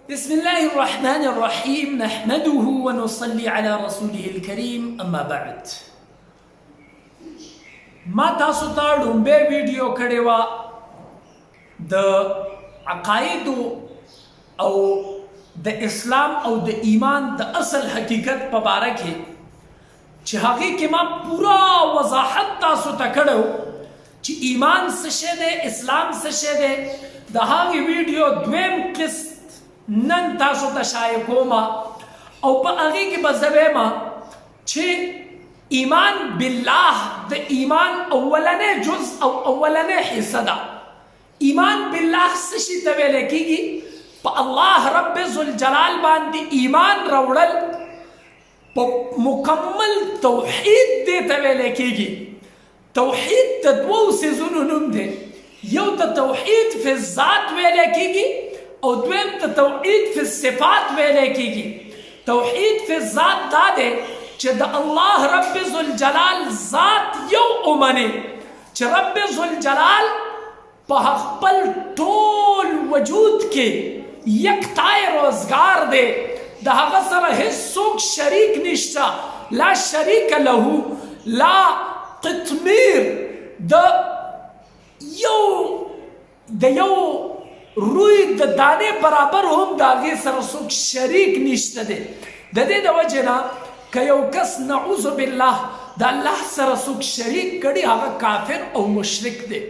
بسم الله الرحمن الرحيم نحمده ونصلي على رسوله الكريم اما بعد. ما تاسو ته ډومبه ویډیو کړې وه د عقایدو او د اسلام او د ایمان د اصل حقیقت په باره کې چې هغې کې ما پوره وضاحت تاسو ته کړی و چې ایمان څه شی دی، اسلام څه شی دی. د هغې ویډیو دویم قسط نن تاسو ته شایع کوم او په هغې کې به زه وایم چې ایمان بالله د ایمان اولنی جز او اولنی حصه ده. ایمان بالله څه شي ته ویلی کېږي؟ په الله رب ذوالجلال باندې ایمان راوړل، په مکمل توحید دې ته ویلی کېږي. توحید د دوو څیزونو نوم دی، یو د توحید فی الذات ویلی کېږي او دویم د توحید فی الصفات ویلی کېږي. توحید فی الذات دا دی چې د الله رب ذوالجلال ذات یو ومنې چې رب ذوالجلال په خپل ټول وجود کې یکتای روزګار دی، د هغه سره هیڅوک شریک نشته، لا شریک له، لا قطمیر د یو روی د دانې برابر هم د هغې سره څوک شریک نشته دی. د دې د وجې نه که یو کس نعوذ بالله د الله سره څوک شریک کړي هغه کافر او مشرک دی.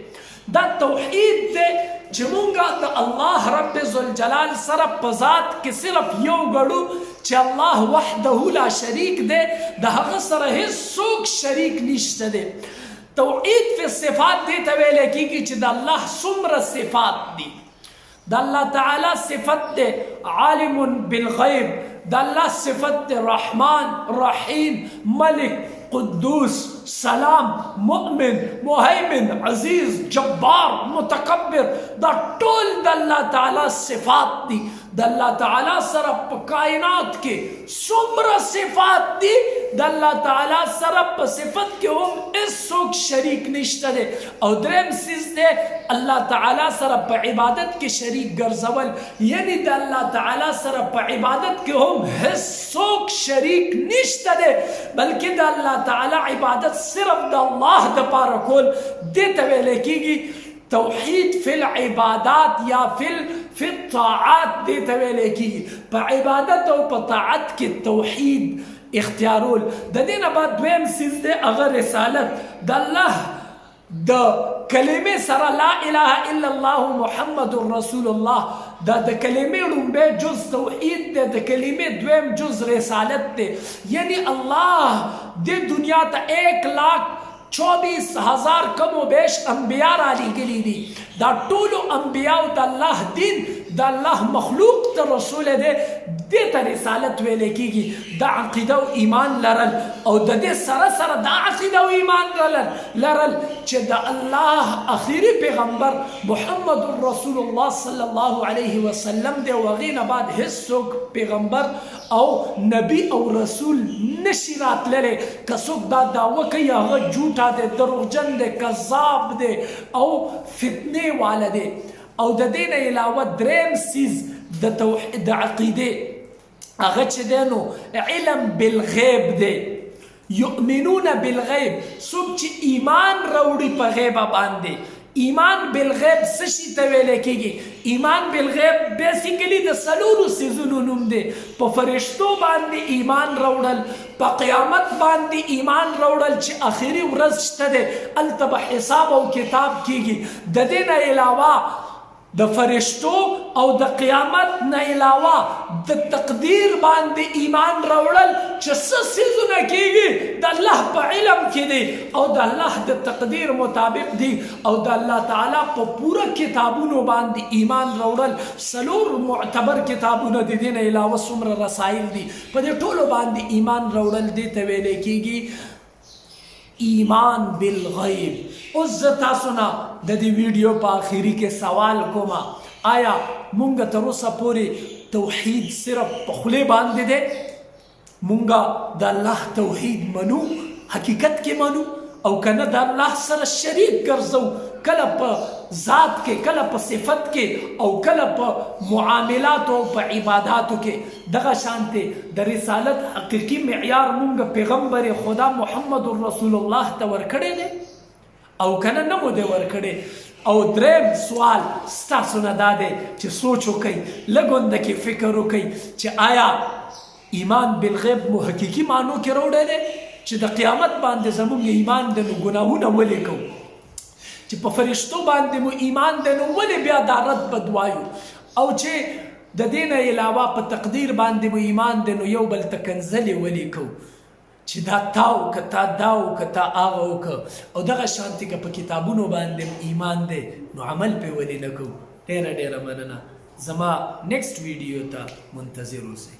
دا توحید دی چې مونږ د الله رب ذوالجلال سره په ذات کې صرف یو ګړو چې الله وحده لا شریک دی، د هغه سره هیڅوک شریک نشته دی. توحید فی صفات دی ته ویلی کېږي چې د الله څومره صفات دي. د الله تعالی صفت دی عالم بالغیب، د الله صفت دی رحمان، رحیم، ملک، قدوس، سلام، مؤمن، مهیمن، عزیز، جبار، متکبر. دا ټول د الله تعالی صفات دي. د الله تعالی سره په کائنات کې څومره صفات دي، د الله تعالی سره په صفت کې هم هیڅوک شریک نشته دی. او دریم څیز دی الله تعالی سره په عبادت کې شریک ګرځول، یعنی د الله تعالی سره په عبادت کې هم هیڅوک شریک نشته دی، بلکې د الله تعالی عبادت صرف د الله دپاره کول. دې ته ویلی کېږي توحید فی العبادات یا فی الطاعات. دې ته ویلی کېږي په عبادت او په طاعت کې توحید اختیارول. د دې نه بعد دویم څیز دی هغه رسالت. د الله د کلمې سره لا اله الا الله محمد رسول الله، دا د کلمې لومبی جز توحید دی، د کلمې دویم جز رسالت دی. یعنی الله دې دنیا ته 1,24,000 کم و بیش انبیا را لیږلي دي. دا ټولو انبیاو د الله دین د الله مخلوق ته رسول دی. دې ته رسالت ویلی کېږي. دا عقیده او ایمان لرل او د دې سره سره دا عقیده او ایمان لرل چې د الله اخیری پیغمبر محمد رسول الله صلی الله علیه وسلم دی او هغې نه بعد هیڅوک پیغمبر او نبی او رسول نشي راتللی. که څوک دا دعوه کوي هغه جوټه دی، دروغجن دی، کذاب دی او فتنې واله دی. او د دې نه علاوه دریم څیز د عقیدې هغه چې دی نو علم بالغیب دی. یؤمنون بالغیب، څوک چې ایمان راوړي په غیبه باندې. ایمان بالغیب څه شي ته ویلی کېږي؟ ایمان بالغیب بیسیکلي د څلورو څیزونو نوم دی. په فرشتو باندې ایمان راوړل، په قیامت باندې ایمان راوړل چې آخري ورځ شته دی، هلته به حساب او کتاب کېږي. د دې نه علاوه د فرشتو او د قیامت نه علاوه د تقدیر باندې ایمان راوړل چې څه څیزونه کېږي د الله په علم کې دي او د الله د تقدیر مطابق دي. او د الله تعالی په پوره کتابونو باندې ایمان راوړل. 4 معتبر کتابونه د دې نه علاوه څومره رسایل دي، په دې ټولو باندې ایمان راوړل. دې ته ویلی کېږي ایمان بالغیب. اوس زه تاسو نه د دې ویډیو په آخري کې سوال کوم، آیا مونږ تر اوسه پورې توحید صرف په خولې باندې دی؟ مونږ د الله توحید منو، حقیقت کې منو او کنه د الله سره شریک ګرځو، کله په ذات کې، کله په صفت کې، او کله په معاملات او په عباداتو کې. دغه شانته د رسالت حقیقي معیار مونږ پیغمبر خدا محمد رسول الله ته ورکړی دی او کنه نه مو دی ورکړی. او دریم سوال ستاسو نه دا دی چې سوچ وکئ، لږ اندکې فکر وکئ چې آیا ایمان بالغیب مو حقیقي معنو کې راوړی دی چې د قیامت باندې زموږ ایمان دی نو ګناهونه ولې کوو، چې په فرشتو باندې مو ایمان دی نو ولې بیا دا رد بد وایو، او چې د دې نه علاوه په تقدیر باندې مو ایمان دی نو یو بل ته کنځلې ولې کوو چې دا تاو که تا داو که تا آغا وکه، او دغه شانتې که په کتابونو باندې ایمان دی نو عمل پې ولې نه کوو. ډېره ډېره مننه. زما نیکسټ ویډیو ته منتظر اوسئ.